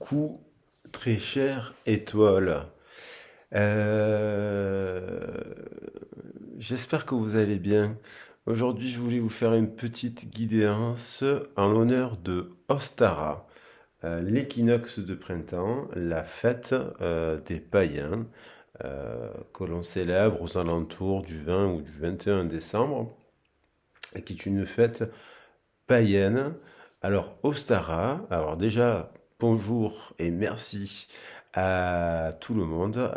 Coucou, très chère étoile. Euh, J'espère que vous allez bien. Aujourd'hui, je voulais vous faire une petite guidance en l'honneur de Ostara, l'équinoxe de printemps, la fête des païens, que l'on célèbre aux alentours du 20 ou du 21 décembre, et qui est une fête païenne. Alors, Ostara, alors déjà, bonjour et merci à tout le monde.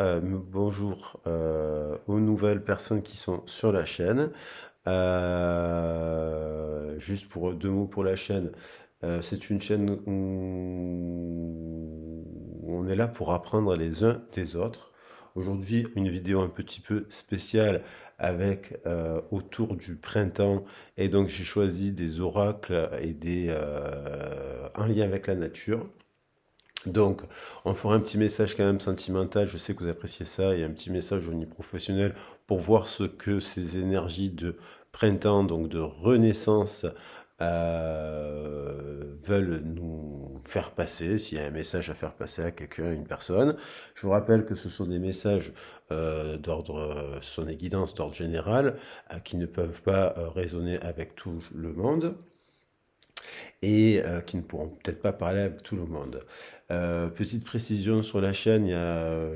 Bonjour aux nouvelles personnes qui sont sur la chaîne. Juste pour deux mots pour la chaîne. C'est une chaîne où on est là pour apprendre les uns des autres. Aujourd'hui, une vidéo un petit peu spéciale avec autour du printemps, et donc j'ai choisi des oracles et des en lien avec la nature. Donc, on fera un petit message quand même sentimental. Je sais que vous appréciez ça, et un petit message au niveau professionnel pour voir ce que ces énergies de printemps, donc de renaissance, veulent nous faire passer. S'il y a un message à faire passer à quelqu'un, à une personne. Je vous rappelle que ce sont des messages d'ordre, ce sont des guidances d'ordre général qui ne peuvent pas résonner avec tout le monde et qui ne pourront peut-être pas parler avec tout le monde. Petite précision sur la chaîne,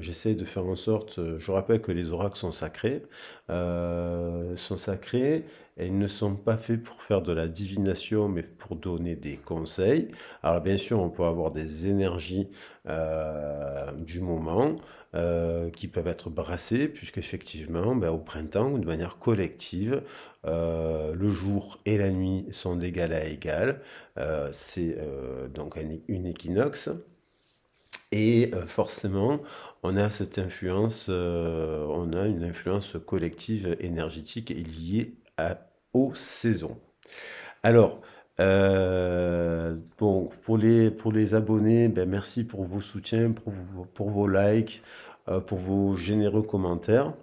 j'essaie de faire en sorte, je rappelle que les oracles sont sacrés, et ils ne sont pas faits pour faire de la divination, mais pour donner des conseils. Alors bien sûr, on peut avoir des énergies du moment qui peuvent être brassées, puisqu'effectivement, ben, au printemps, ou de manière collective, le jour et la nuit sont d'égal à égal. C'est donc une équinoxe. Et forcément, on a cette influence, on a une influence collective énergétique liée aux saisons. Alors, bon, pour les abonnés, ben, merci pour vos soutiens, pour vos likes, pour vos généreux commentaires.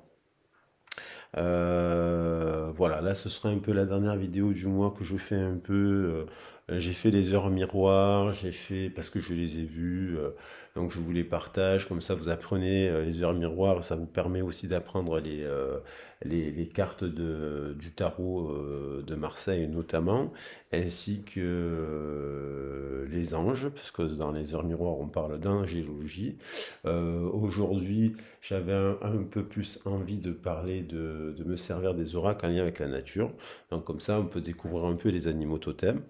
Voilà, là ce sera un peu la dernière vidéo du mois que je fais un peu. J'ai fait les heures miroirs, j'ai fait parce que je les ai vues, donc je vous les partage. Comme ça, vous apprenez les heures miroirs. Ça vous permet aussi d'apprendre les cartes du tarot de Marseille notamment, ainsi que les anges, parce que dans les heures miroirs on parle d'angélologie. Aujourd'hui, j'avais un peu plus envie de parler de me servir des oracles en lien avec la nature. Donc comme ça, on peut découvrir un peu les animaux totems.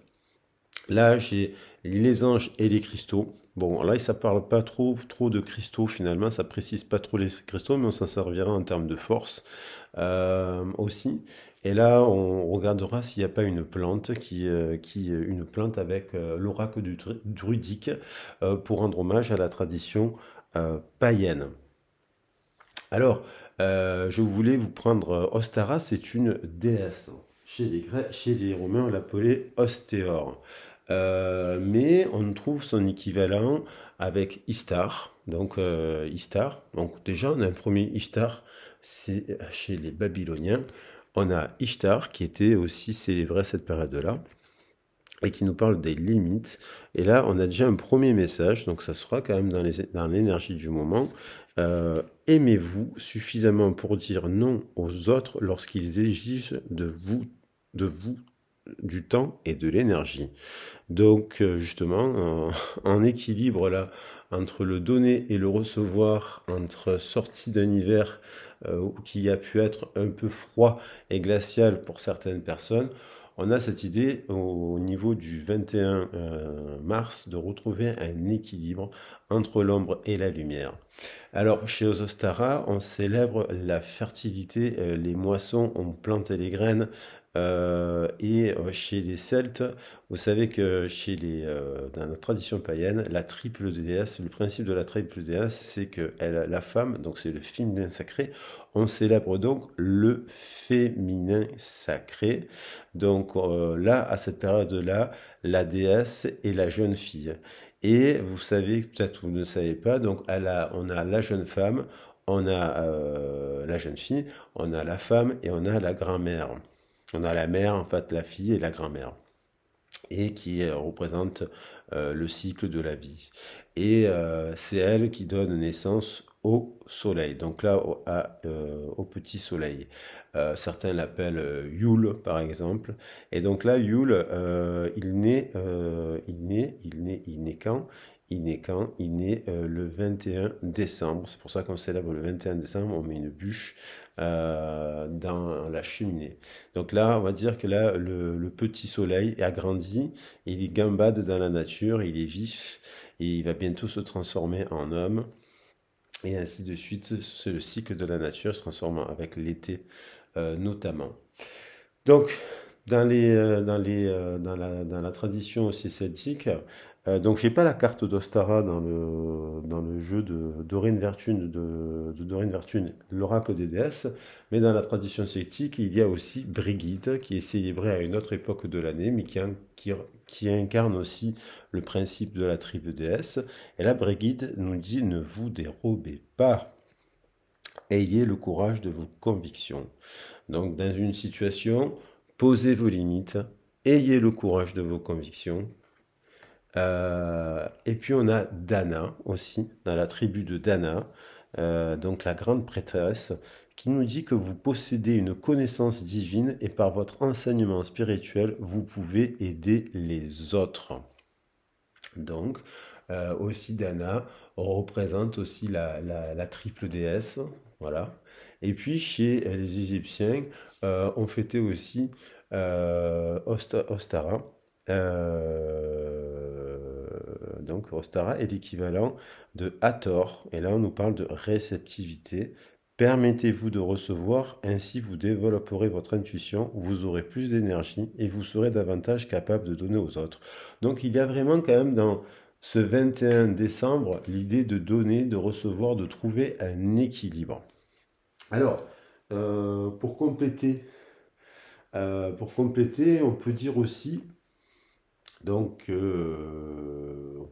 Là, j'ai les anges et les cristaux. Bon, là, ça parle pas trop de cristaux finalement, ça précise pas trop les cristaux, mais on s'en servira en termes de force aussi. Et là, on regardera s'il n'y a pas une plante une plante avec l'oracle du druidique pour rendre hommage à la tradition païenne. Alors, je voulais vous prendre Ostara, c'est une déesse. Chez les Grecs, chez les Romains, on l'appelait Ostéor. Mais on trouve son équivalent avec Istar. Donc, Istar. Donc, déjà, on a un premier Ishtar, c'est chez les Babyloniens. On a Ishtar qui était aussi célébré à cette période-là et qui nous parle des limites. Et là, on a déjà un premier message, donc ça sera quand même dans l'énergie du moment. Aimez-vous suffisamment pour dire non aux autres lorsqu'ils exigent de vous du temps et de l'énergie. Donc justement, en équilibre là entre le donner et le recevoir, entre sortie d'un hiver qui a pu être un peu froid et glacial pour certaines personnes, on a cette idée au niveau du 21 mars de retrouver un équilibre entre l'ombre et la lumière. Alors, chez Ozostara, on célèbre la fertilité, les moissons, on plante les graines. Chez les Celtes, vous savez que dans la tradition païenne, la triple déesse, le principe de la triple déesse, c'est que la femme, donc c'est le féminin sacré, on célèbre donc le féminin sacré. Donc là, à cette période-là, la déesse est la jeune fille. Et vous savez, peut-être vous ne savez pas, donc on a la jeune femme, on a la jeune fille, on a la femme et on a la grand-mère. On a la mère, en fait, la fille et la grand-mère. et qui représente le cycle de la vie. Et c'est elle qui donne naissance au soleil, donc là au petit soleil. Certains l'appellent Yule par exemple. Et donc là, Yule, il naît quand? Il naît le 21 décembre. C'est pour ça qu'on célèbre le 21 décembre, on met une bûche dans la cheminée. Donc là, on va dire que là, le petit soleil a grandi, il est gambade dans la nature, il est vif, et il va bientôt se transformer en homme, et ainsi de suite. C'est le cycle de la nature se transforme avec l'été notamment. Donc, dans la tradition aussi celtique, donc j'ai pas la carte d'Ostara dans le jeu de Dorine Vertune, de Dorine Vertune, l'oracle des déesses, mais dans la tradition celtique, il y a aussi Brigitte, qui est célébrée à une autre époque de l'année, mais qui incarne aussi le principe de la triple déesse. Et là, Brigitte nous dit, ne vous dérobez pas, ayez le courage de vos convictions. Donc, dans une situation, posez vos limites, ayez le courage de vos convictions. Et puis, on a Dana aussi, dans la tribu de Dana, donc la grande prêtresse, qui nous dit que vous possédez une connaissance divine et par votre enseignement spirituel, vous pouvez aider les autres. Donc, aussi Dana représente aussi la triple déesse, voilà. Et puis chez les Égyptiens, on fêtait aussi Ostara. Donc Ostara est l'équivalent de Hathor. Et là, on nous parle de réceptivité. Permettez-vous de recevoir, ainsi vous développerez votre intuition, vous aurez plus d'énergie et vous serez davantage capable de donner aux autres. Donc il y a vraiment quand même dans ce 21 décembre l'idée de donner, de recevoir, de trouver un équilibre. Alors, pour compléter, on peut dire aussi, on peut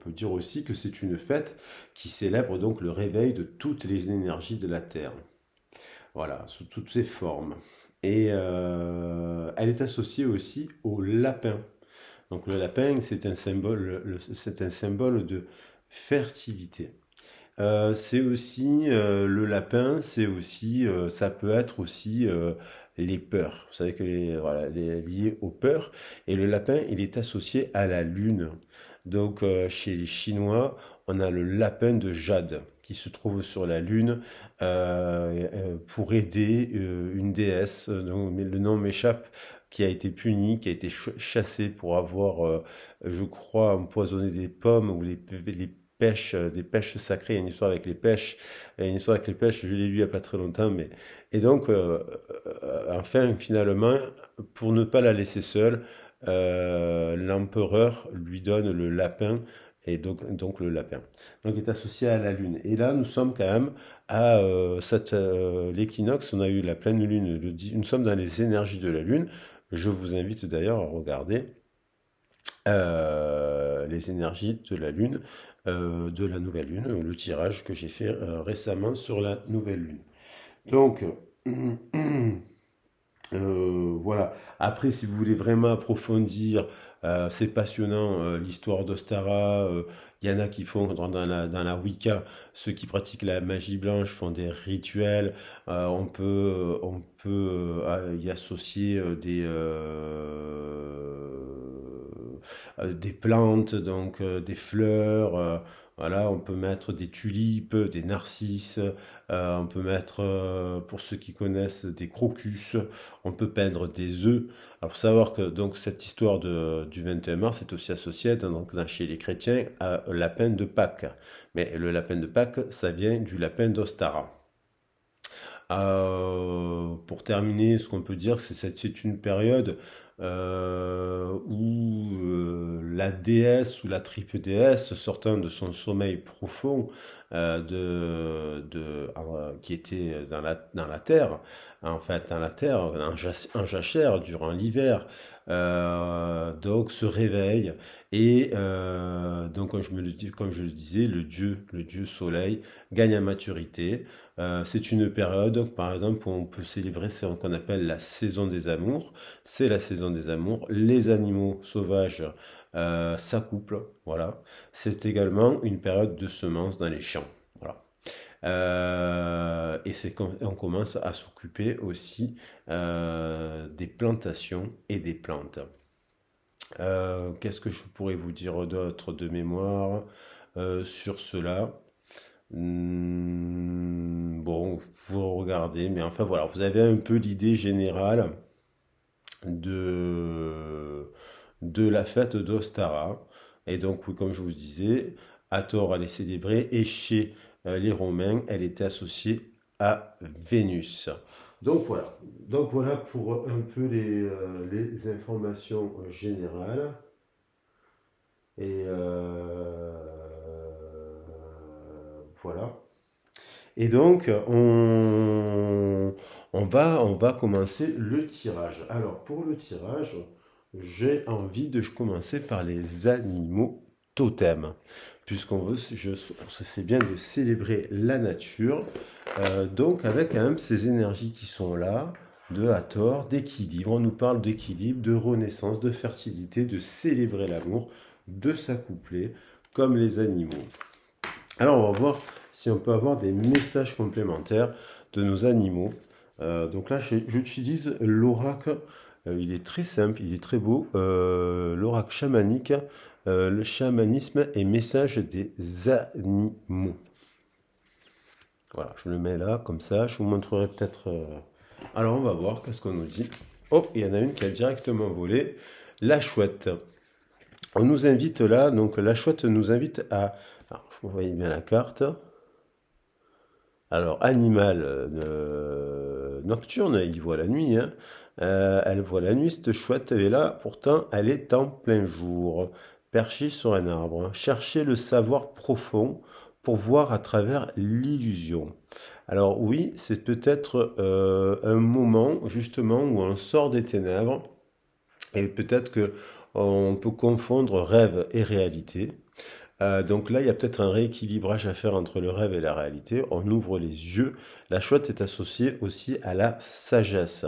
dire aussi que c'est une fête qui célèbre donc le réveil de toutes les énergies de la Terre. Voilà, sous toutes ses formes. Et elle est associée aussi au lapin. Donc le lapin, c'est un symbole de fertilité. C'est aussi le lapin, ça peut être aussi les peurs. Vous savez que voilà, lié aux peurs. Et le lapin, il est associé à la lune. Donc chez les Chinois, on a le lapin de jade qui se trouve sur la lune pour aider une déesse, dont le nom m'échappe, qui a été punie, qui a été chassée pour avoir, je crois, empoisonné des pommes ou les pêches, des pêches sacrées. Il y a une histoire avec les pêches. Il y a une histoire avec les pêches, je l'ai lu il n'y a pas très longtemps. Et donc, enfin, finalement, pour ne pas la laisser seule, l'empereur lui donne le lapin, et donc le lapin. Donc, il est associé à la lune. Et là, nous sommes quand même à l'équinoxe. On a eu la pleine lune. Nous sommes dans les énergies de la lune. Je vous invite d'ailleurs à regarder les énergies de la Lune, de la nouvelle Lune, le tirage que j'ai fait récemment sur la nouvelle Lune. Donc, voilà. Après, si vous voulez vraiment approfondir, c'est passionnant, l'histoire d'Ostara. Il y en a qui font dans la Wicca, ceux qui pratiquent la magie blanche font des rituels. On peut y associer des plantes, donc des fleurs. Voilà, on peut mettre des tulipes, des narcisses. On peut mettre, pour ceux qui connaissent, des crocus. On peut peindre des œufs. Alors, faut savoir que donc cette histoire du 21 mars est aussi associée chez les chrétiens à un lapin de Pâques. Mais le lapin de Pâques, ça vient du lapin d'Ostara. Pour terminer, ce qu'on peut dire, c'est une période où la déesse ou la triple déesse, sortant de son sommeil profond qui était dans la terre, en fait dans la terre, en jachère durant l'hiver. Donc se réveille et donc comme je le disais, le dieu soleil gagne en maturité. C'est une période, par exemple, où on peut célébrer ce qu'on appelle la saison des amours. C'est la saison des amours. Les animaux sauvages s'accouplent, voilà. C'est également une période de semences dans les champs, voilà. Et c'est quand on commence à s'occuper aussi des plantations et des plantes. Qu'est-ce que je pourrais vous dire d'autre de mémoire sur cela? Bon, vous regardez, mais enfin voilà, vous avez un peu l'idée générale de, de la fête d'Ostara. Et donc, oui, comme je vous disais, Hathor, elle est célébrée, et chez les Romains, elle était associée à Vénus. Donc voilà. Donc voilà pour un peu les informations générales. Et voilà. Et donc, on va commencer le tirage. Alors, pour le tirage, j'ai envie de commencer par les animaux totems. Puisqu'on veut, c'est bien de célébrer la nature. Donc, avec quand même ces énergies qui sont là, de Hathor, d'équilibre. On nous parle d'équilibre, de renaissance, de fertilité, de célébrer l'amour, de s'accoupler comme les animaux. Alors, on va voir si on peut avoir des messages complémentaires de nos animaux. Donc là, j'utilise l'oracle. Il est très simple, il est très beau. L'oracle chamanique, le chamanisme et message des animaux. Voilà, je le mets là, comme ça. Je vous montrerai peut-être. Alors, on va voir qu'est-ce qu'on nous dit. Oh, il y en a une qui a directement volé. La chouette. On nous invite là, donc la chouette nous invite à. Alors, vous voyez bien la carte. Alors, animal nocturne, il voit la nuit, hein. Elle voit la nuit, cette chouette, elle est là, pourtant, elle est en plein jour, perchée sur un arbre. Chercher le savoir profond pour voir à travers l'illusion. Alors oui, c'est peut-être un moment, justement, où on sort des ténèbres, et peut-être que on peut confondre rêve et réalité. Donc là, il y a peut-être un rééquilibrage à faire entre le rêve et la réalité. On ouvre les yeux. La chouette est associée aussi à la sagesse.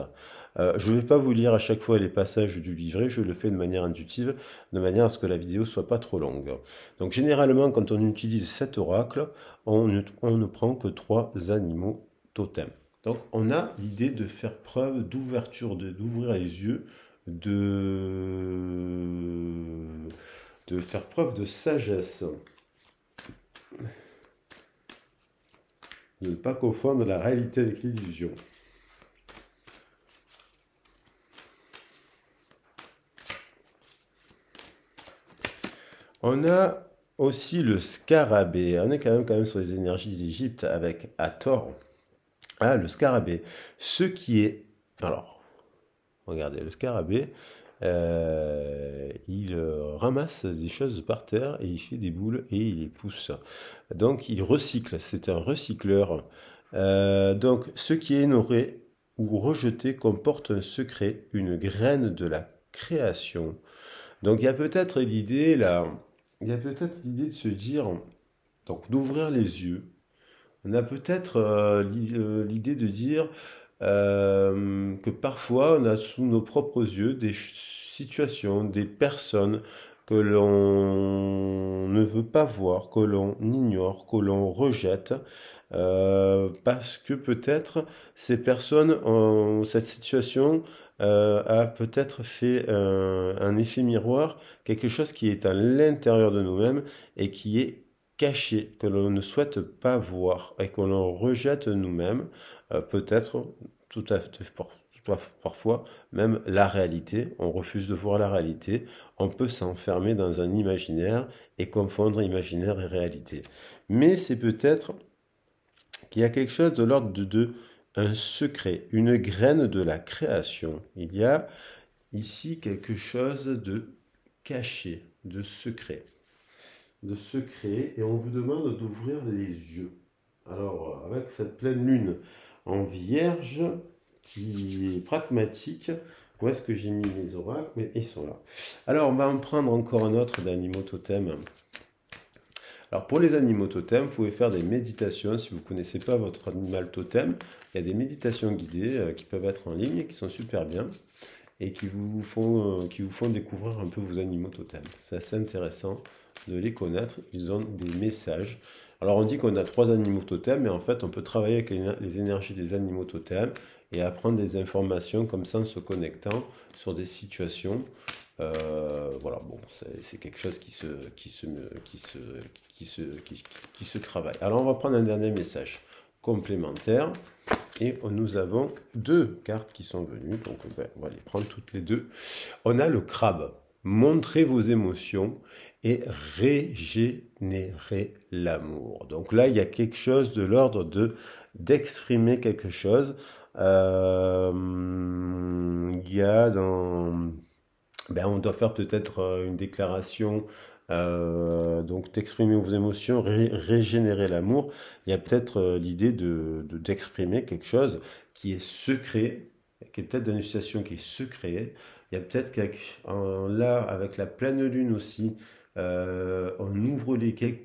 Je ne vais pas vous lire à chaque fois les passages du livret, je le fais de manière intuitive, de manière à ce que la vidéo soit pas trop longue. Donc généralement, quand on utilise cet oracle, on ne prend que trois animaux totems. Donc on a l'idée de faire preuve d'ouverture, d'ouvrir les yeux, de faire preuve de sagesse. De ne pas confondre la réalité avec l'illusion. On a aussi le scarabée. On est quand même sur les énergies d'Égypte avec Hathor. Ah, le scarabée. Ce qui est... Alors, regardez, le scarabée, il ramasse des choses par terre et il fait des boules et il les pousse. Donc, il recycle. C'est un recycleur. Donc, ce qui est ignoré ou rejeté comporte un secret, une graine de la création. Donc, il y a peut-être l'idée là, il y a peut-être l'idée de se dire, donc d'ouvrir les yeux. On a peut-être l'idée de dire que parfois on a sous nos propres yeux des situations, des personnes que l'on ne veut pas voir, que l'on ignore, que l'on rejette, parce que peut-être ces personnes, cette situation a peut-être fait un effet miroir, quelque chose qui est à l'intérieur de nous-mêmes et qui est caché, que l'on ne souhaite pas voir et que l'on rejette nous-mêmes, peut-être tout à fait, parfois même la réalité, on refuse de voir la réalité, on peut s'enfermer dans un imaginaire et confondre imaginaire et réalité. Mais c'est peut-être qu'il y a quelque chose de l'ordre de un secret, une graine de la création. Il y a ici quelque chose de caché, de secret, et on vous demande d'ouvrir les yeux. Alors, avec cette pleine lune en vierge, qui est pragmatique. Où est-ce que j'ai mis les oracles? Mais ils sont là. Alors, on va en prendre encore un autre d'animaux totems. Alors, pour les animaux totems, vous pouvez faire des méditations. Si vous ne connaissez pas votre animal totem, il y a des méditations guidées qui peuvent être en ligne, qui sont super bien et qui vous font découvrir un peu vos animaux totems. C'est assez intéressant de les connaître. Ils ont des messages. Alors, on dit qu'on a 3 animaux totems, mais en fait, on peut travailler avec les énergies des animaux totems et apprendre des informations comme ça en se connectant sur des situations. Voilà, bon, c'est quelque chose qui se travaille. Alors, on va prendre un dernier message complémentaire. Et nous avons 2 cartes qui sont venues, donc on va les prendre toutes les deux. On a le crabe. Montrez vos émotions et régénérer l'amour. Donc là, il y a quelque chose de l'ordre d'exprimer quelque chose. Il y a dans on doit faire peut-être une déclaration, donc d'exprimer vos émotions, régénérer l'amour. Il y a peut-être l'idée d'exprimer quelque chose qui est secret, qui est peut-être dans une situation qui est secrète. Il y a peut-être là, avec la pleine lune aussi, on ouvre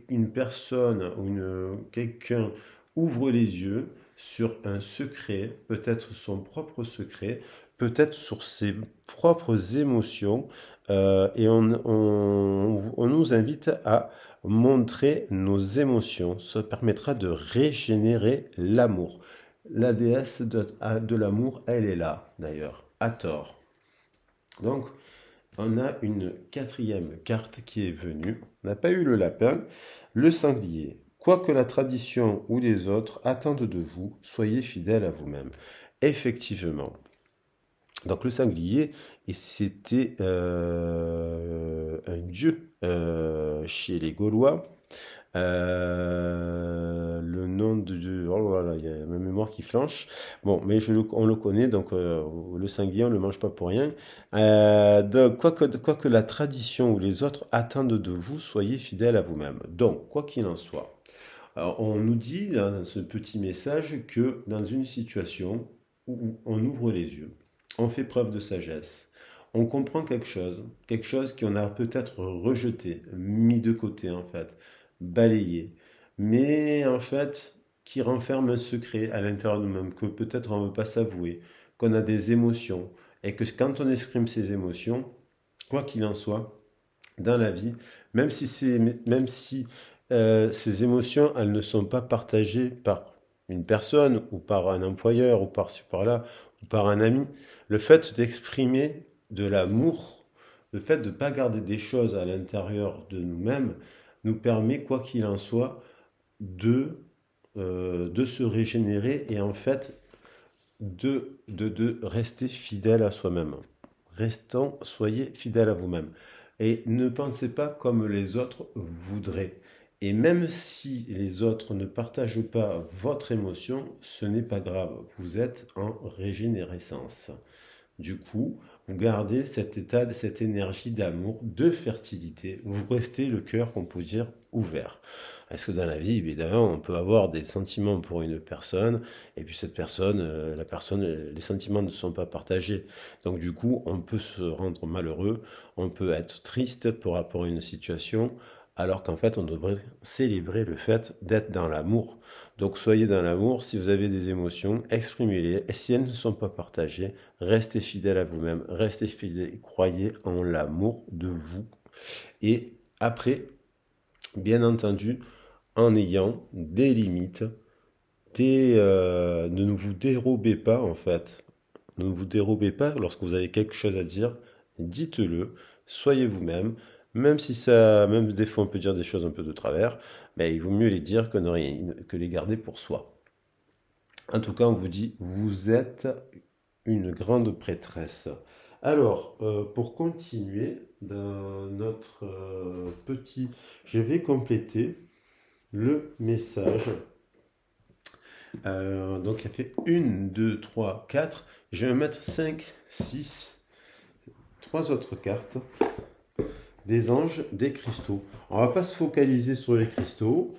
une personne ou quelqu'un ouvre les yeux sur un secret, peut-être son propre secret, peut-être sur ses propres émotions, et on nous invite à montrer nos émotions. Ça permettra de régénérer l'amour. La déesse de l'amour, elle est là, d'ailleurs, à tort. Donc, on a une 4e carte qui est venue. On n'a pas eu le lapin, le sanglier. Quoi que la tradition ou les autres attendent de vous, soyez fidèles à vous-même. Effectivement. Donc le sanglier, et c'était un dieu chez les Gaulois. Le nom oh là là, il y a ma mémoire qui flanche. Bon, mais on le connaît, donc le sanglier, on ne le mange pas pour rien. Donc, quoi que la tradition ou les autres attendent de vous, soyez fidèles à vous-même. Donc, quoi qu'il en soit, alors, on nous dit dans ce petit message que dans une situation où on ouvre les yeux, on fait preuve de sagesse, on comprend quelque chose qu'on a peut-être rejeté, mis de côté en fait, balayé, mais en fait qui renferme un secret à l'intérieur de nous-mêmes que peut-être on ne veut pas s'avouer, qu'on a des émotions et que quand on exprime ces émotions, quoi qu'il en soit, dans la vie, même si ces émotions, elles ne sont pas partagées par une personne ou par un employeur ou par-ci par-là ou par un ami. Le fait d'exprimer de l'amour, le fait de ne pas garder des choses à l'intérieur de nous-mêmes, nous permet, quoi qu'il en soit, de se régénérer et en fait de rester fidèle à soi-même. Restons, soyez fidèles à vous-même. Et ne pensez pas comme les autres voudraient. Et même si les autres ne partagent pas votre émotion, ce n'est pas grave. Vous êtes en régénérescence. Du coup, vous gardez cet état, cette énergie d'amour, de fertilité. Vous restez le cœur, qu'on peut dire, ouvert. Parce que dans la vie, évidemment, on peut avoir des sentiments pour une personne, et puis cette personne, les sentiments ne sont pas partagés. Donc du coup, on peut se rendre malheureux, on peut être triste par rapport à une situation, alors qu'en fait, on devrait célébrer le fait d'être dans l'amour. Donc soyez dans l'amour, si vous avez des émotions, exprimez-les, et si elles ne sont pas partagées, restez fidèle à vous-même, restez fidèle, croyez en l'amour de vous. Et après, bien entendu, en ayant des limites, ne vous dérobez pas en fait. Ne vous dérobez pas lorsque vous avez quelque chose à dire, dites-le, soyez vous-même, même si ça, même des fois on peut dire des choses un peu de travers, mais il vaut mieux les dire que les garder pour soi. En tout cas, on vous dit, vous êtes une grande prêtresse. Alors, pour continuer dans notre petit, je vais compléter le message. Donc, il y a fait 1, 2, 3, 4. Je vais mettre 5, 6, 3 autres cartes. Des anges, des cristaux. On va pas se focaliser sur les cristaux.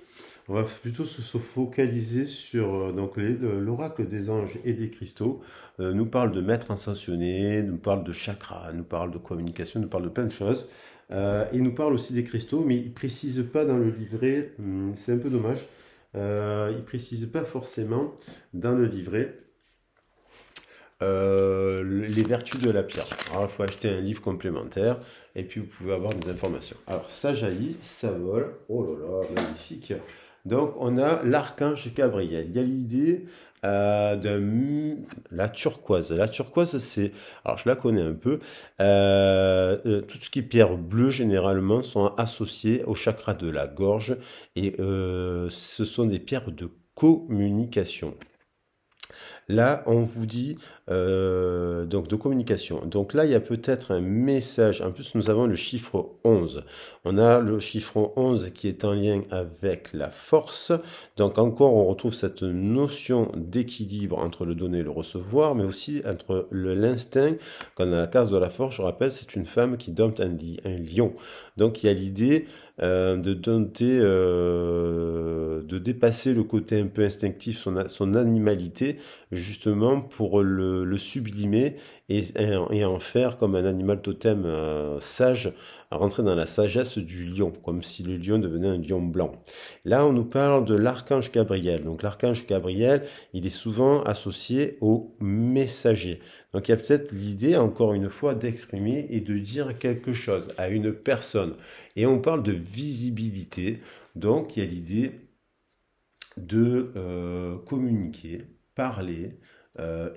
On va plutôt se focaliser sur donc l'oracle des anges et des cristaux. Nous parle de maître ascensionné, nous parle de chakra, nous parle de communication, nous parle de plein de choses. Il nous parle aussi des cristaux, mais il précise pas dans le livret. C'est un peu dommage. Il précise pas forcément dans le livret les vertus de la pierre. Alors, il faut acheter un livre complémentaire et puis vous pouvez avoir des informations. Alors, ça jaillit, ça vole. Oh là là, magnifique. Donc, on a l'archange Gabriel. Il y a l'idée de la turquoise. La turquoise, c'est, alors je la connais un peu, tout ce qui est pierre bleue, généralement, sont associées au chakra de la gorge et ce sont des pierres de communication. Là, on vous dit donc de communication. Donc là, il y a peut-être un message. En plus, nous avons le chiffre 11. On a le chiffre 11 qui est en lien avec la force. Donc encore, on retrouve cette notion d'équilibre entre le donner et le recevoir, mais aussi entre l'instinct. Quand on a la case de la force, je rappelle, c'est une femme qui dompte un lion. Donc il y a l'idée de dompter, de dépasser le côté un peu instinctif, son animalité, justement pour le sublimer et en faire comme un animal totem sage, à rentrer dans la sagesse du lion, comme si le lion devenait un lion blanc. Là, on nous parle de l'archange Gabriel. Donc l'archange Gabriel, il est souvent associé au messager. Donc il y a peut-être l'idée, encore une fois, d'exprimer et de dire quelque chose à une personne. Et on parle de visibilité. Donc il y a l'idée de communiquer, parler,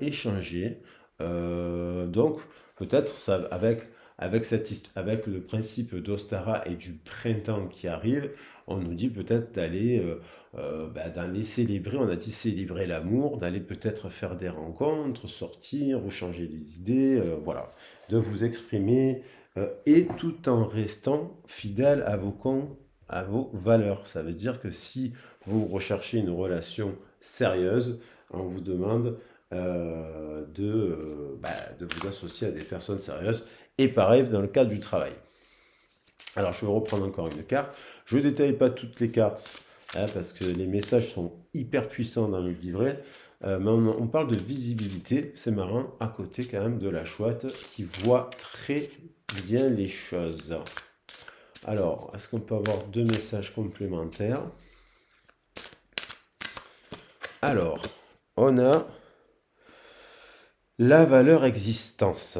échanger. Donc, peut-être ça, avec le principe d'Ostara et du printemps qui arrive, on nous dit peut-être d'aller célébrer, on a dit célébrer l'amour, d'aller peut-être faire des rencontres, sortir, vous changer les idées, voilà, de vous exprimer et tout en restant fidèle à vos valeurs. Ça veut dire que si vous recherchez une relation sérieuse, on vous demande de vous associer à des personnes sérieuses. Et pareil dans le cadre du travail. Alors je vais reprendre encore une carte. Je ne détaille pas toutes les cartes parce que les messages sont hyper puissants dans le livret. Mais on parle de visibilité. C'est marrant, à côté quand même de la chouette qui voit très bien les choses. Alors, est-ce qu'on peut avoir deux messages complémentaires? Alors, on a la valeur existante.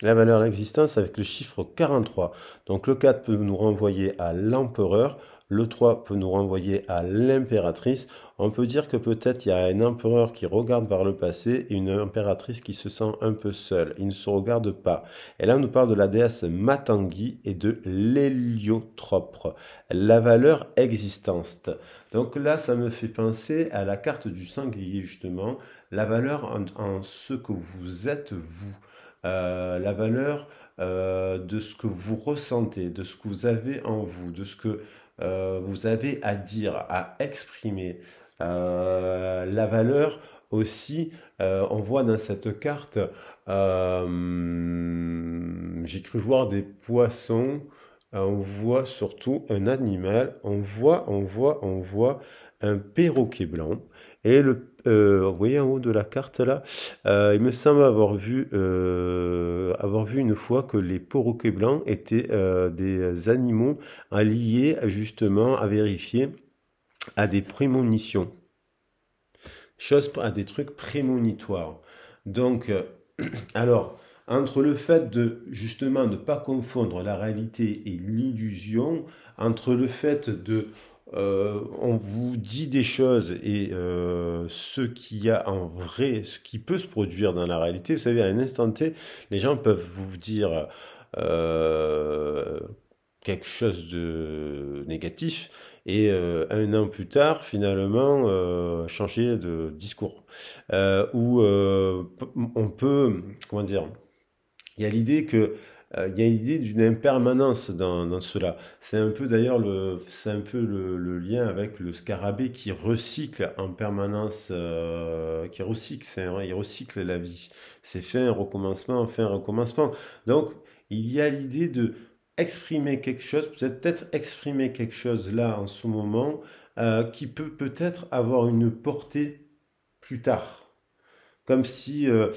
La valeur existence avec le chiffre 43. Donc le 4 peut nous renvoyer à l'empereur, le 3 peut nous renvoyer à l'impératrice. On peut dire que peut-être il y a un empereur qui regarde vers le passé et une impératrice qui se sent un peu seule. Ils ne se regardent pas. Et là, on nous parle de la déesse Matangi et de l'héliotrope. La valeur existence. Donc là, ça me fait penser à la carte du sanglier, justement. La valeur en ce que vous êtes, vous. La valeur de ce que vous ressentez, de ce que vous avez en vous, de ce que vous avez à dire, à exprimer. La valeur aussi, on voit dans cette carte, j'ai cru voir des poissons, on voit surtout un animal, on voit un perroquet blanc. Et vous voyez en haut de la carte là, il me semble avoir vu une fois que les perroquets blancs étaient des animaux liés justement à vérifier à des prémonitions, à des trucs prémonitoires. Donc, alors, entre le fait de justement ne pas confondre la réalité et l'illusion, entre le fait de on vous dit des choses et ce qu'il y a en vrai, ce qui peut se produire dans la réalité, vous savez, à un instant T, les gens peuvent vous dire euh, quelque chose de négatif et un an plus tard, finalement, changer de discours. Ou on peut, comment dire, il y a l'idée que il y a l'idée d'une impermanence dans cela. C'est un peu d'ailleurs c'est un peu le lien avec le scarabée qui recycle en permanence, qui recycle, il recycle la vie. C'est fait un recommencement, fait un recommencement. Donc il y a l'idée de exprimer quelque chose, peut-être exprimer quelque chose là en ce moment qui peut peut-être avoir une portée plus tard. Comme si des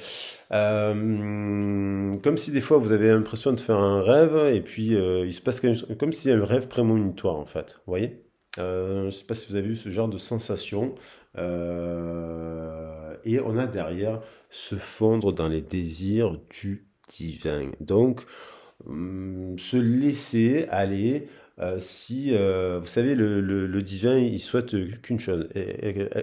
fois vous avez l'impression de faire un rêve et puis il se passe quelque chose, comme si un rêve prémonitoire en fait. Vous voyez? Je ne sais pas si vous avez eu ce genre de sensation. Et on a derrière se fondre dans les désirs du divin. Donc, se laisser aller. Si, vous savez, le divin, il souhaite qu'une chose,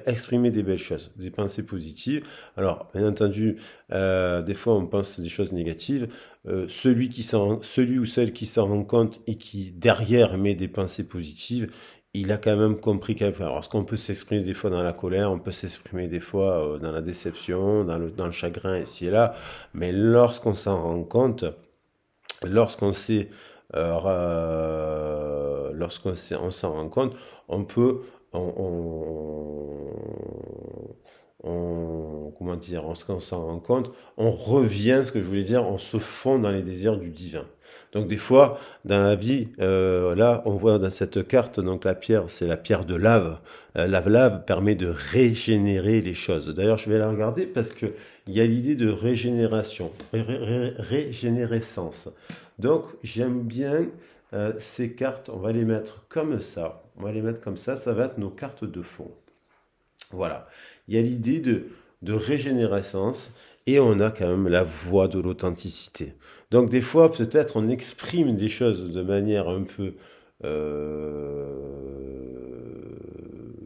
exprimer des belles choses, des pensées positives. Alors, bien entendu, des fois, on pense des choses négatives. Celui ou celle qui s'en rend compte et qui, derrière, met des pensées positives, il a quand même compris quelque chose. Alors, est-ce qu'on peut s'exprimer des fois dans la colère, on peut s'exprimer des fois dans la déception, dans le chagrin, ici et là, mais lorsqu'on s'en rend compte, lorsqu'on sait, on s'en rend compte, on peut, comment dire, on s'en rend compte, on revient, ce que je voulais dire, on se fond dans les désirs du divin. Donc des fois, dans la vie, là, on voit dans cette carte, donc la pierre, c'est la pierre de lave. La lave permet de régénérer les choses. D'ailleurs, je vais la regarder parce que il y a l'idée de régénération, régénérescence. Donc, j'aime bien ces cartes. On va les mettre comme ça. On va les mettre comme ça. Ça va être nos cartes de fond. Voilà. Il y a l'idée de régénérescence et on a quand même la voix de l'authenticité. Donc, des fois, peut-être on exprime des choses de manière un peu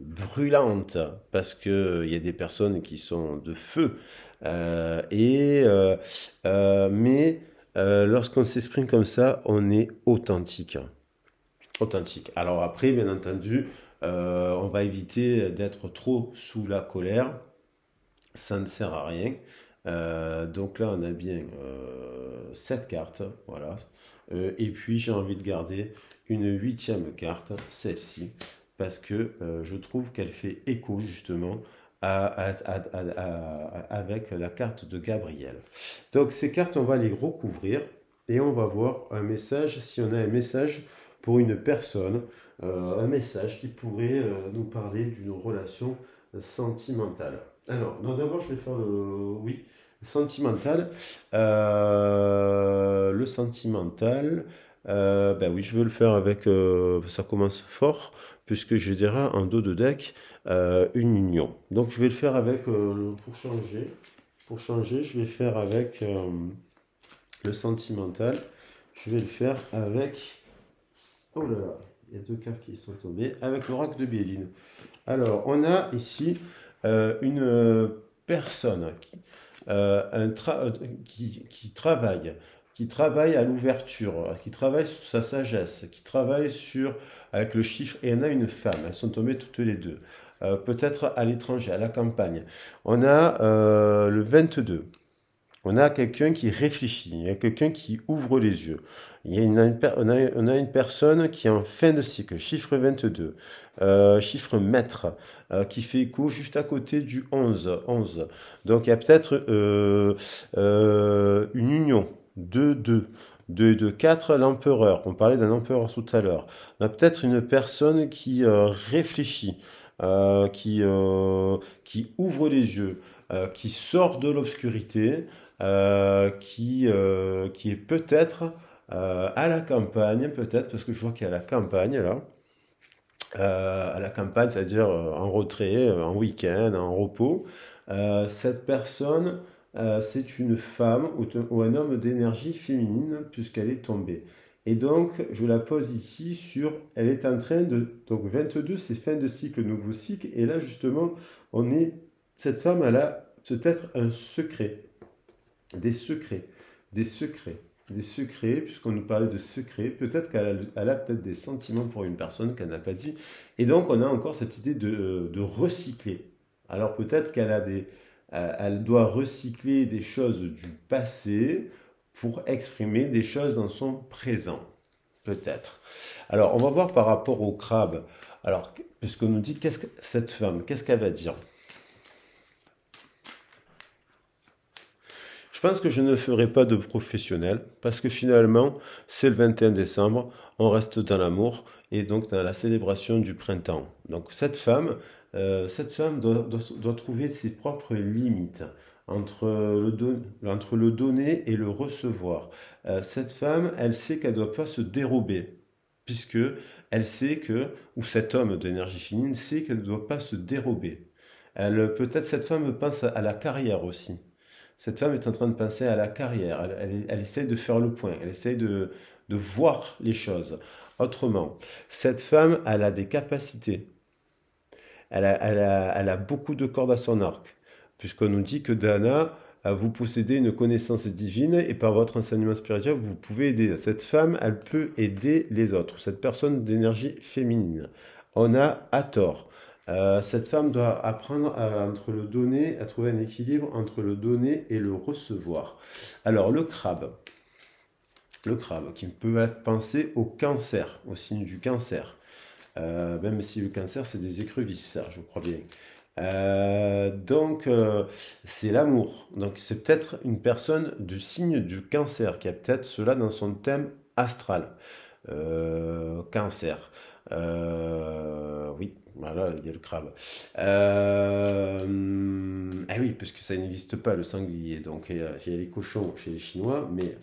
brûlante parce que il y a des personnes qui sont de feu. Mais lorsqu'on s'exprime comme ça, on est authentique. Authentique. Alors après, bien entendu, on va éviter d'être trop sous la colère. Ça ne sert à rien. Donc là, on a bien 7 cartes. Voilà. Et puis, j'ai envie de garder une huitième carte, celle-ci, parce que je trouve qu'elle fait écho justement avec la carte de Gabriel. Donc, ces cartes, on va les recouvrir et on va voir un message, si on a un message pour une personne, un message qui pourrait nous parler d'une relation sentimentale. Alors, non, d'abord, je vais faire oui, sentimental. Le sentimental, ben oui, je veux le faire avec, ça commence fort, puisque je dirais en dos de deck, une union. Donc, je vais le faire avec, pour changer, je vais faire avec le sentimental. Je vais le faire avec, oh là là, il y a deux cartes qui sont tombées, avec l'oracle de Béline. Alors, on a ici une personne qui travaille à l'ouverture, qui travaille sur sa sagesse, qui travaille avec le chiffre, et on a une femme, elles sont tombées toutes les deux. Peut-être à l'étranger, à la campagne. On a le 22. On a quelqu'un qui réfléchit, il y a quelqu'un qui ouvre les yeux. On a une personne qui est en fin de cycle, chiffre 22, chiffre maître, qui fait écho juste à côté du 11. Donc il y a peut-être une union, 2, 4, l'empereur. On parlait d'un empereur tout à l'heure. On a peut-être une personne qui réfléchit, qui ouvre les yeux, qui sort de l'obscurité, qui est peut-être à la campagne, peut-être, parce que je vois qu'il y a la campagne là. À la campagne, c'est-à-dire en retrait, en week-end, en repos. Cette personne, c'est une femme ou un homme d'énergie féminine, puisqu'elle est tombée. Et donc, je la pose ici sur, elle est en train de, donc 22, c'est fin de cycle, nouveau cycle, et là, justement, cette femme, elle a peut-être un secret, des secrets, des secrets, des secrets, puisqu'on nous parlait de secrets. Peut-être qu'elle a peut-être des sentiments pour une personne qu'elle n'a pas dit. Et donc, on a encore cette idée de recycler. Alors, peut-être elle doit recycler des choses du passé pour exprimer des choses dans son présent. Peut-être. Alors, on va voir par rapport au crabe. Alors, puisqu'on nous dit, cette femme, qu'est-ce qu'elle va dire? Je pense que je ne ferai pas de professionnel parce que finalement, c'est le 21 décembre, on reste dans l'amour et donc dans la célébration du printemps. Donc cette femme doit trouver ses propres limites entre le donner et le recevoir. Cette femme, elle sait qu'elle ne doit pas se dérober puisque elle sait que, ou cet homme d'énergie féminine sait qu'elle ne doit pas se dérober. Peut-être cette femme pense à la carrière aussi. Cette femme est en train de penser à la carrière. Elle essaye de faire le point. Elle essaye de voir les choses autrement. Cette femme, elle a des capacités. Elle a beaucoup de cordes à son arc. Puisqu'on nous dit que Dana, vous possédez une connaissance divine et par votre enseignement spirituel, vous pouvez aider. Cette femme, elle peut aider les autres. Cette personne d'énergie féminine. On a Hathor. Cette femme doit apprendre entre le donner, à trouver un équilibre entre le donner et le recevoir. Alors, le crabe qui peut être pensé au cancer, au signe du cancer. Même si le cancer, c'est des écrevisses, ça, je crois bien. C'est l'amour. Donc, c'est peut-être une personne du signe du cancer qui a peut-être cela dans son thème astral. Cancer. Oui, voilà, il y a le crabe. Ah oui, parce que ça n'existe pas, le sanglier. Donc, il y a les cochons chez les Chinois, mais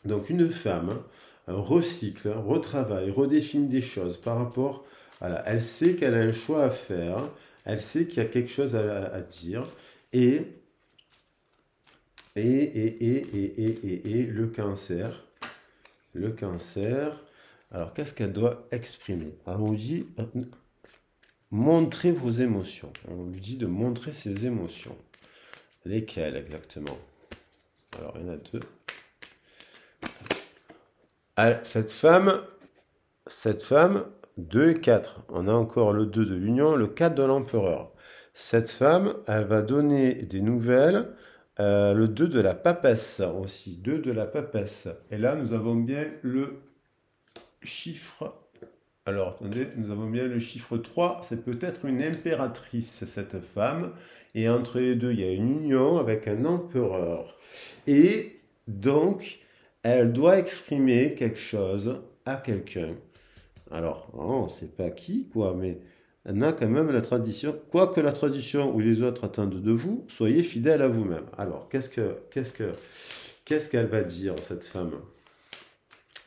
donc une femme recycle, retravaille, redéfinit des choses par rapport. Voilà, elle sait qu'elle a un choix à faire, elle sait qu'il y a quelque chose à dire, et, et le cancer. Le cancer. Alors, qu'est-ce qu'elle doit exprimer? Alors, on dit montrez vos émotions. On lui dit de montrer ses émotions. Lesquelles exactement? Alors, il y en a deux. Ah, cette femme, 2 et 4. On a encore le 2 de l'union, le 4 de l'empereur. Cette femme, elle va donner des nouvelles. Le 2 de la papesse aussi. 2 de la papesse. Et là, nous avons bien le chiffre. Alors, attendez, nous avons bien le chiffre 3. C'est peut-être une impératrice, cette femme. Et entre les deux, il y a une union avec un empereur. Et donc, elle doit exprimer quelque chose à quelqu'un. Alors, on ne sait pas qui, quoi, mais on a quand même la tradition. Quoi que la tradition ou les autres attendent de vous, soyez fidèles à vous-même. Alors, qu'est-ce qu'elle va dire, cette femme?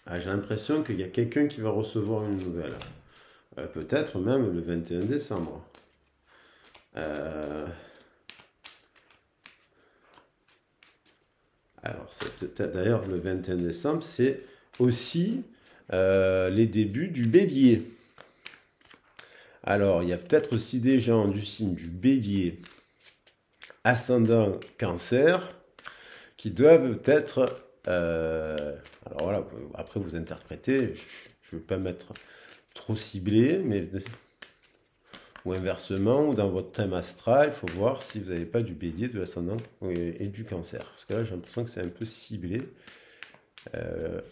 Ah, j'ai l'impression qu'il y a quelqu'un qui va recevoir une nouvelle. Peut-être même le 21 décembre. Euh, alors, c'est peut-être d'ailleurs le 21 décembre, c'est aussi les débuts du bélier. Alors, il y a peut-être aussi des gens du signe du bélier, ascendant cancer, qui doivent être... alors voilà, après vous interprétez, je ne veux pas mettre trop ciblé, mais... Ou inversement, ou dans votre thème astral, il faut voir si vous n'avez pas du bélier, de l'ascendant et du cancer. Parce que là, j'ai l'impression que c'est un peu ciblé.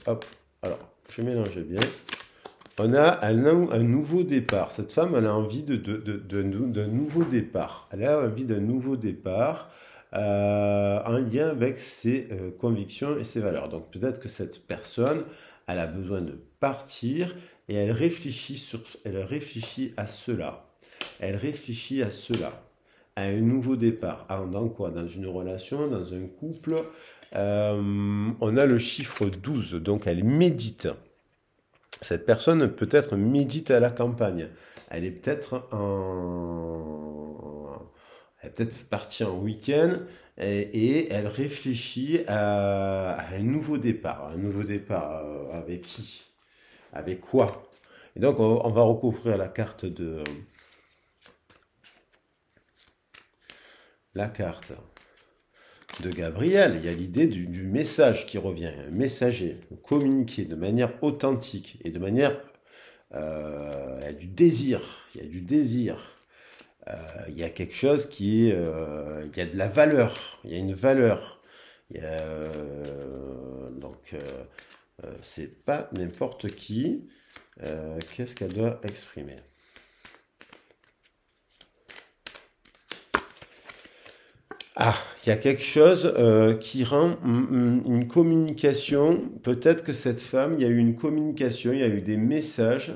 Hop, alors, je mélange bien. On a un nouveau départ. Cette femme, elle a envie d'un nouveau départ. Elle a envie d'un nouveau départ en lien avec ses convictions et ses valeurs. Donc peut-être que cette personne, elle a besoin de partir et elle réfléchit à cela. Elle réfléchit à cela, à un nouveau départ. Dans quoi? Dans une relation, dans un couple. On a le chiffre 12, donc elle médite. Cette personne peut-être médite à la campagne. Elle est peut-être partie en week-end et elle réfléchit à un nouveau départ. Un nouveau départ avec qui? Avec quoi? Et donc on va recouvrir la carte de Gabriel. Il y a l'idée du message qui revient, un messager, communiquer de manière authentique et de manière il y a du désir, il y a du désir, il y a quelque chose il y a de la valeur, il y a une valeur. C'est pas n'importe qui. Qu'est-ce qu'elle doit exprimer? Ah, il y a quelque chose qui rend une communication. Peut-être que cette femme, il y a eu une communication, il y a eu des messages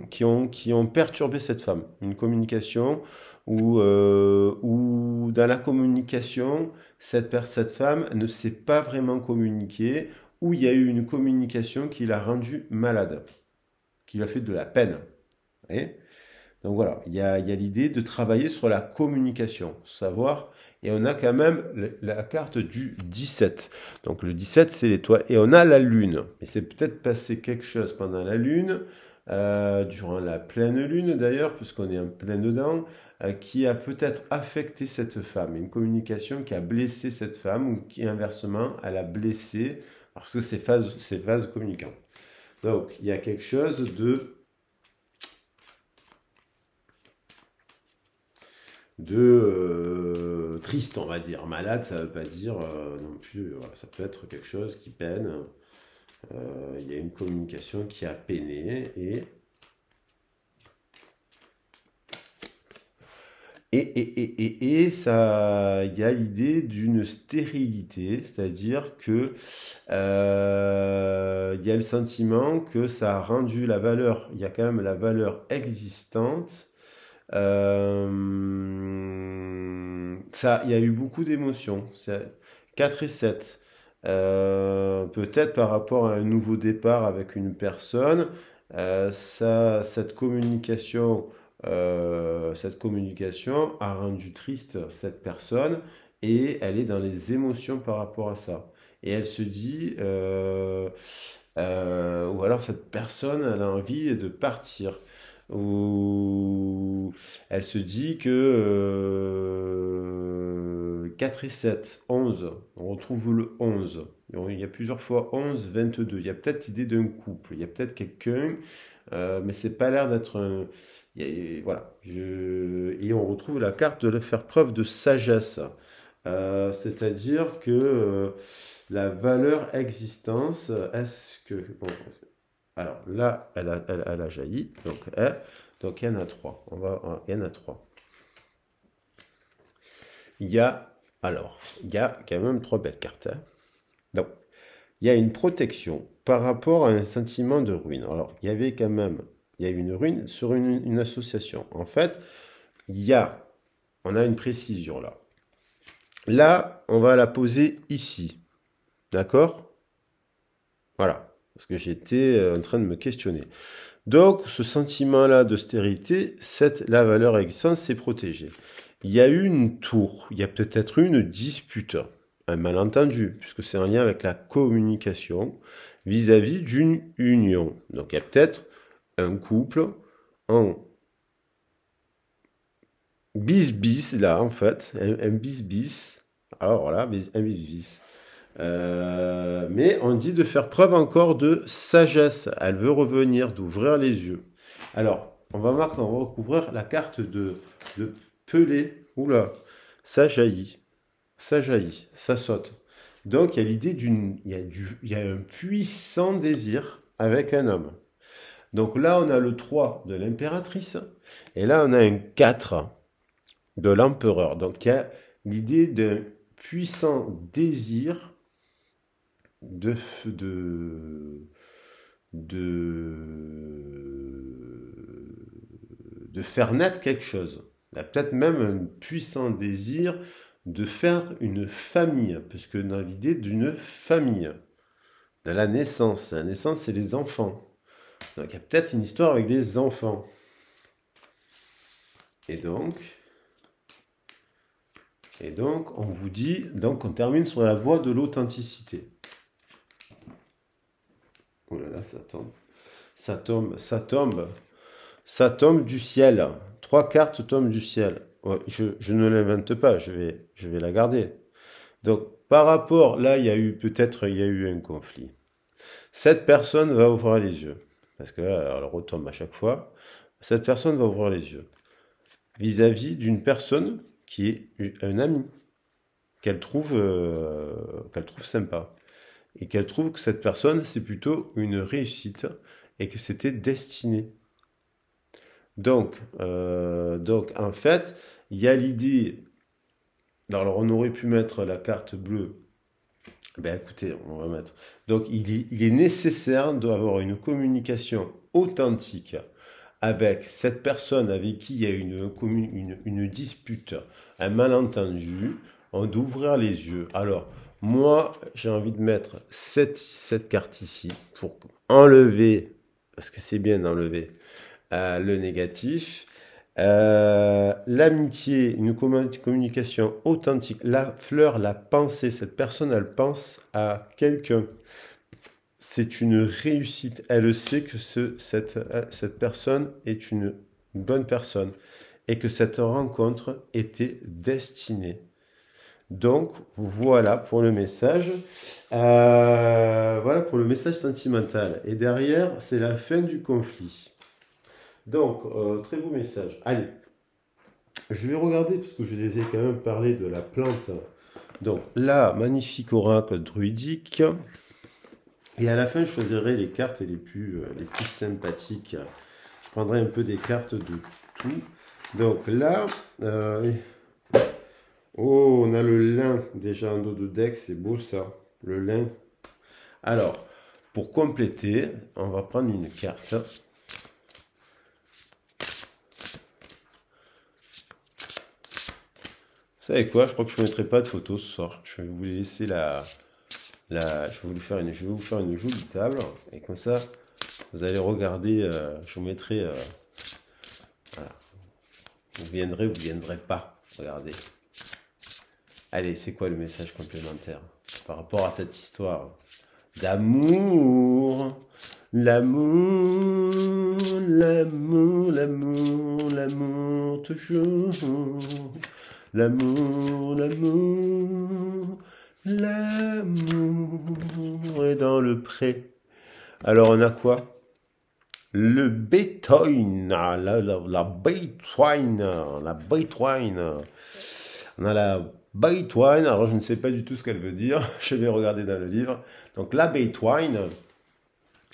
qui ont perturbé cette femme. Une communication où dans la communication, cette femme ne s'est pas vraiment communiquée, où il y a eu une communication qui l'a rendue malade, qui lui a fait de la peine. Vous voyez. Donc voilà, il y a l'idée de travailler sur la communication, savoir, et on a quand même la carte du 17. Donc le 17, c'est l'étoile, et on a la lune. Et c'est peut-être passé quelque chose pendant la lune, durant la pleine lune d'ailleurs, puisqu'on est en plein dedans, qui a peut-être affecté cette femme. Une communication qui a blessé cette femme, ou qui inversement, elle a blessé, parce que c'est phase communicant. Donc il y a quelque chose de triste, on va dire. Malade, ça veut pas dire non plus. Voilà, ça peut être quelque chose qui peine. Il y a une communication qui a peiné et ça, il y a l'idée d'une stérilité, c'est-à-dire que il y a le sentiment que ça a rendu la valeur, il y a quand même la valeur existante. Ça, il y a eu beaucoup d'émotions. 4 et 7. Peut-être par rapport à un nouveau départ avec une personne, cette communication a rendu triste cette personne et elle est dans les émotions par rapport à ça. Et elle se dit, ou alors cette personne, elle a envie de partir. Ou elle se dit que 4 et 7, 11, on retrouve le 11. Il y a plusieurs fois 11, 22. Il y a peut-être l'idée d'un couple, il y a peut-être quelqu'un, mais c'est pas l'air d'être un. Voilà. Et on retrouve la carte de faire preuve de sagesse. C'est-à-dire que la valeur existence, est-ce que. Bon, alors là, elle a jailli. Donc il y en a trois. Il y en a trois. Il y a, il y a quand même trois belles cartes, hein. Donc, il y a une protection par rapport à un sentiment de ruine. Alors, il y avait quand même, il y a une ruine sur une association. En fait, on a une précision là. Là, on va la poser ici. D'accord? Voilà. Parce que j'étais en train de me questionner. Donc, ce sentiment-là de stérilité, la valeur existante, c'est protégé. Il y a eu une tour, il y a peut-être eu une dispute, un malentendu, puisque c'est en lien avec la communication vis-à-vis d'une union. Donc, il y a peut-être un couple en bis-bis, là, en fait, un bis-bis. Alors, voilà, un bis-bis. Mais on dit de faire preuve encore de sagesse. Elle veut revenir, d'ouvrir les yeux. Alors, on va recouvrir la carte de Pelé. Oula, ça jaillit, ça jaillit, ça saute. Donc, il y a l'idée il y a un puissant désir avec un homme. Donc là, on a le 3 de l'impératrice, et là, on a un 4 de l'empereur. Donc, il y a l'idée d'un puissant désir de, de, de faire naître quelque chose. Il y a peut-être même un puissant désir de faire une famille, puisque dans l'idée d'une famille, de la naissance. La naissance, c'est les enfants. Donc il y a peut-être une histoire avec des enfants. Et donc, on vous dit, donc on termine sur la voie de l'authenticité. Oh là là, ça tombe. Ça tombe, ça tombe. Ça tombe du ciel. Trois cartes tombent du ciel. Ouais, je ne l'invente pas, je vais la garder. Donc, par rapport, là, il y a eu un conflit. Cette personne va ouvrir les yeux. Parce que là, elle retombe à chaque fois. Cette personne va ouvrir les yeux. Vis-à-vis d'une personne qui est un ami. Qu'elle trouve sympa. Et qu'elle trouve que cette personne, c'est plutôt une réussite. Et que c'était destiné. Donc, en fait, il y a l'idée Alors, on aurait pu mettre la carte bleue. Ben écoutez, on va mettre. Donc, il est nécessaire d'avoir une communication authentique avec cette personne avec qui il y a une dispute, un malentendu. On doit ouvrir les yeux. Alors, moi, j'ai envie de mettre cette carte ici pour enlever, parce que c'est bien d'enlever le négatif. L'amitié, une communication authentique, la fleur, la pensée, cette personne, elle pense à quelqu'un. C'est une réussite. Elle sait que cette personne est une bonne personne et que cette rencontre était destinée. Donc, voilà pour le message. Voilà pour le message sentimental. Et derrière, c'est la fin du conflit. Donc, très beau message. Allez, je vais regarder, parce que je vous ai quand même parlé de la plante. Donc là, magnifique oracle druidique. Et à la fin, je choisirai les cartes les plus sympathiques. Je prendrai un peu des cartes de tout. Donc là, oh, on a le lin déjà en dos de deck, c'est beau ça, le lin. Alors, pour compléter, on va prendre une carte. Vous savez quoi? Je crois que je ne mettrai pas de photos ce soir. Je vais vous laisser je vais vous faire une jolie table. Et comme ça, vous allez regarder. Je vous mettrai. Voilà. Vous viendrez pas. Regardez. Allez, c'est quoi le message complémentaire par rapport à cette histoire d'amour? L'amour, l'amour, l'amour, l'amour, toujours. L'amour, l'amour, l'amour est dans le pré. Alors on a quoi? Le bétoin, la bétoine, la bétoine. On a la bétoine, alors je ne sais pas du tout ce qu'elle veut dire, je vais regarder dans le livre. Donc la bétoine,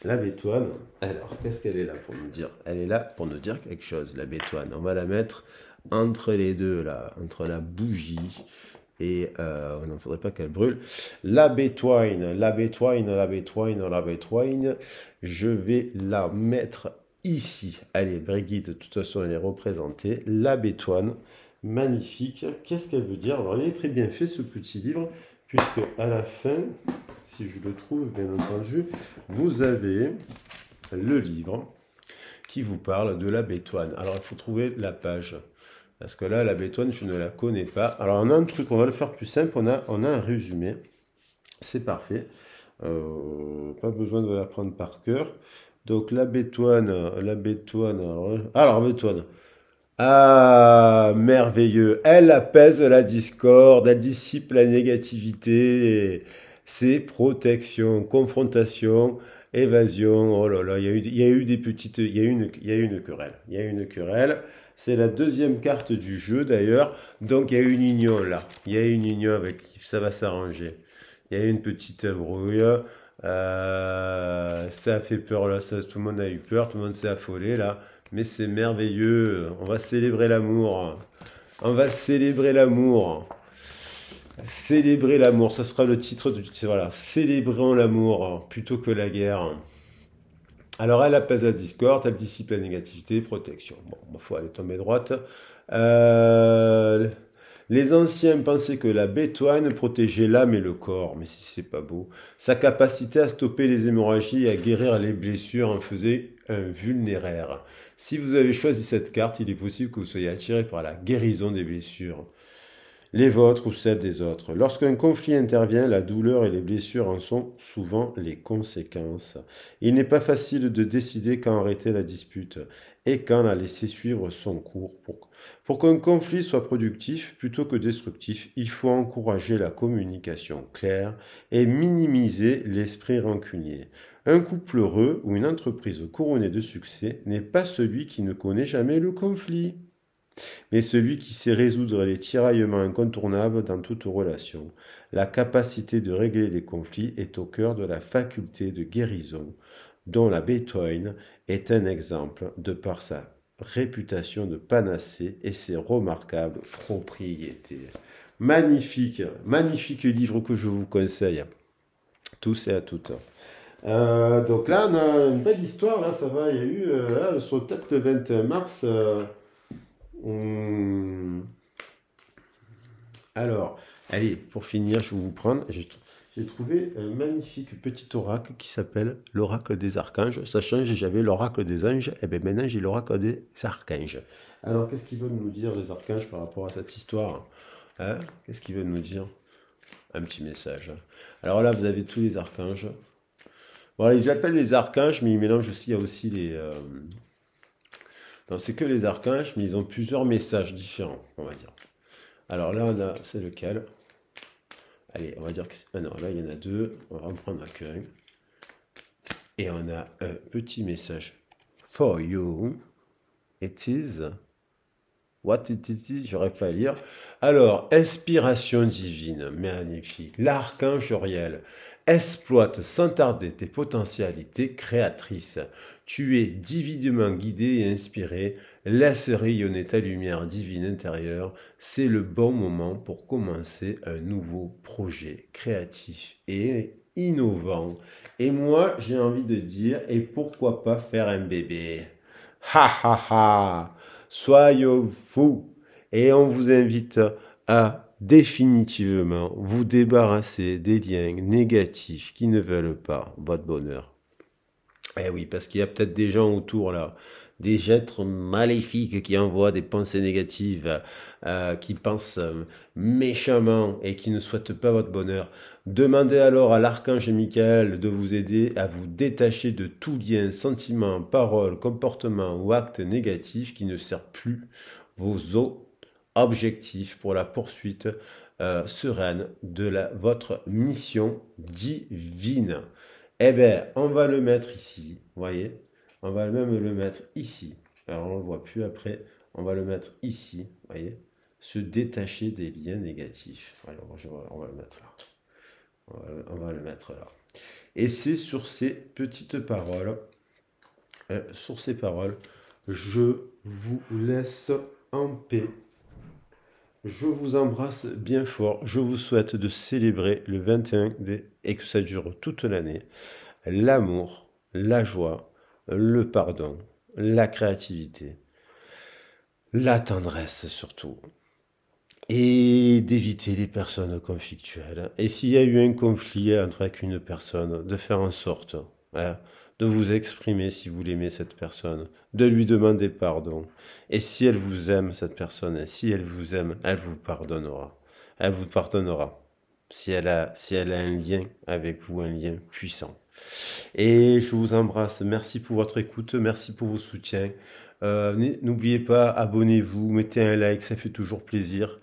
alors qu'est-ce qu'elle est là pour nous dire? Elle est là pour nous dire quelque chose, la bétoine. On va la mettre entre les deux, là, entre la bougie et il ne faudrait pas qu'elle brûle. La bétoine, la bétoine, la bétoine, la bétoine, je vais la mettre ici. Allez, Brigitte, de toute façon, elle est représentée. La bétoine, magnifique. Qu'est-ce qu'elle veut dire? Alors, il est très bien fait, ce petit livre, puisque à la fin, si je le trouve, bien entendu, vous avez le livre qui vous parle de la bétoine. Alors, il faut trouver la page. Parce que là, la bétoine, je ne la connais pas. Alors, on a un truc, on va le faire plus simple. On a un résumé. C'est parfait. Pas besoin de l'apprendre par cœur. Donc, la bétoine. Alors, bétoine. Ah, merveilleux. Elle apaise la discorde, elle dissipe la négativité. C'est protection, confrontation, évasion. Oh là là, il y a eu des petites, il y a eu une querelle. Il y a eu une querelle. C'est la deuxième carte du jeu d'ailleurs. Donc il y a une union là. Il y a une union avec qui ça va s'arranger. Il y a eu une petite brouille. Ça a fait peur là. Tout le monde a eu peur. Tout le monde s'est affolé là. Mais c'est merveilleux. On va célébrer l'amour. On va célébrer l'amour. Célébrer l'amour. Ce sera le titre du. Voilà. Célébrons l'amour plutôt que la guerre. Alors, elle apaise la discorde, elle dissipe la négativité, protection. Bon, il faut aller tomber droite. Euh, les anciens pensaient que la bétoine protégeait l'âme et le corps, mais si c'est pas beau. Sa capacité à stopper les hémorragies et à guérir les blessures en faisait un vulnéraire. Si vous avez choisi cette carte, il est possible que vous soyez attiré par la guérison des blessures, les vôtres ou celles des autres. Lorsqu'un conflit intervient, la douleur et les blessures en sont souvent les conséquences. Il n'est pas facile de décider quand arrêter la dispute et quand la laisser suivre son cours. Pour qu'un conflit soit productif plutôt que destructif, il faut encourager la communication claire et minimiser l'esprit rancunier. Un couple heureux ou une entreprise couronnée de succès n'est pas celui qui ne connaît jamais le conflit, mais celui qui sait résoudre les tiraillements incontournables dans toute relation. La capacité de régler les conflits est au cœur de la faculté de guérison, dont la bétoine est un exemple de par sa réputation de panacée et ses remarquables propriétés. Magnifique, magnifique livre que je vous conseille, tous et à toutes. Donc là, on a une belle histoire, là, ça va, il y a eu, là, sur peut-être le 21 mars, on- alors, allez, pour finir, je vais vous prendre, j'ai trouvé un magnifique petit oracle qui s'appelle l'oracle des archanges. Ça change, j'avais l'oracle des anges, et bien maintenant j'ai l'oracle des archanges. Alors, qu'est-ce qu'ils veulent nous dire, les archanges, par rapport à cette histoire? Hein? Qu'est-ce qu'ils veulent nous dire? Un petit message. Alors là, vous avez tous les archanges. Voilà, ils appellent les archanges, mais ils mélangent aussi, il y a aussi les... Non, c'est que les archanges, mais ils ont plusieurs messages différents, on va dire. Alors là, on a, c'est lequel? Allez, on va dire que... Ah non, là, il y en a deux. On va en prendre qu'un. Et on a un petit message. For you, it is... What it is, j'aurais pas à lire. Alors, inspiration divine, magnifique. L'archange Uriel exploite sans tarder tes potentialités créatrices. Tu es divinement guidé et inspiré. Laisse rayonner ta lumière divine intérieure. C'est le bon moment pour commencer un nouveau projet créatif et innovant. Et moi, j'ai envie de dire, et pourquoi pas faire un bébé? Ha ha ha! Soyez fous et on vous invite à définitivement vous débarrasser des liens négatifs qui ne veulent pas votre bonheur. Eh oui, parce qu'il y a peut-être des gens autour là, des êtres maléfiques qui envoient des pensées négatives, qui pensent méchamment et qui ne souhaitent pas votre bonheur. Demandez alors à l'archange Michael de vous aider à vous détacher de tout lien, sentiment, parole, comportement ou acte négatif qui ne sert plus vos objectifs pour la poursuite sereine de votre mission divine. Eh bien, on va le mettre ici, vous voyez? On va même le mettre ici. Alors, on ne le voit plus après. On va le mettre ici, vous voyez? Se détacher des liens négatifs. Alors, on va le mettre là. On va le mettre là. Et c'est sur ces petites paroles, je vous laisse en paix. Je vous embrasse bien fort. Je vous souhaite de célébrer le 21 et que ça dure toute l'année. L'amour, la joie, le pardon, la créativité, la tendresse surtout. Et d'éviter les personnes conflictuelles. Et s'il y a eu un conflit avec une personne, de faire en sorte, hein, de vous exprimer si vous l'aimez cette personne, de lui demander pardon. Et si elle vous aime, cette personne, si elle vous aime, elle vous pardonnera. Elle vous pardonnera. Si elle a un lien avec vous, un lien puissant. Et je vous embrasse. Merci pour votre écoute, merci pour vos soutiens. N'oubliez pas, abonnez-vous, mettez un like, ça fait toujours plaisir.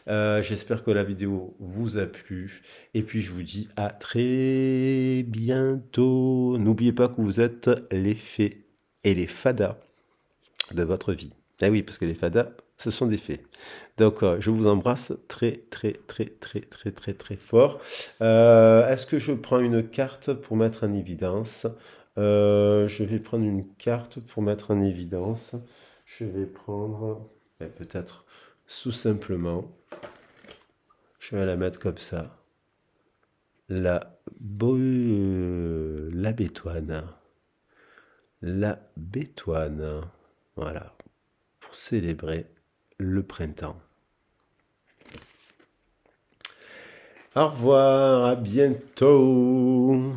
J'espère que la vidéo vous a plu. Et puis je vous dis à très bientôt. N'oubliez pas que vous êtes les fées et les fadas de votre vie. Ah oui, parce que les fadas, ce sont des fées. Donc, je vous embrasse très, très, très, très, très, très, très fort. Est-ce que je prends une carte pour mettre en évidence? Je vais prendre une carte pour mettre en évidence. Je vais prendre, peut-être, tout simplement, je vais la mettre comme ça. La bétoine. La bétoine. Voilà. Pour célébrer le printemps. Au revoir, à bientôt.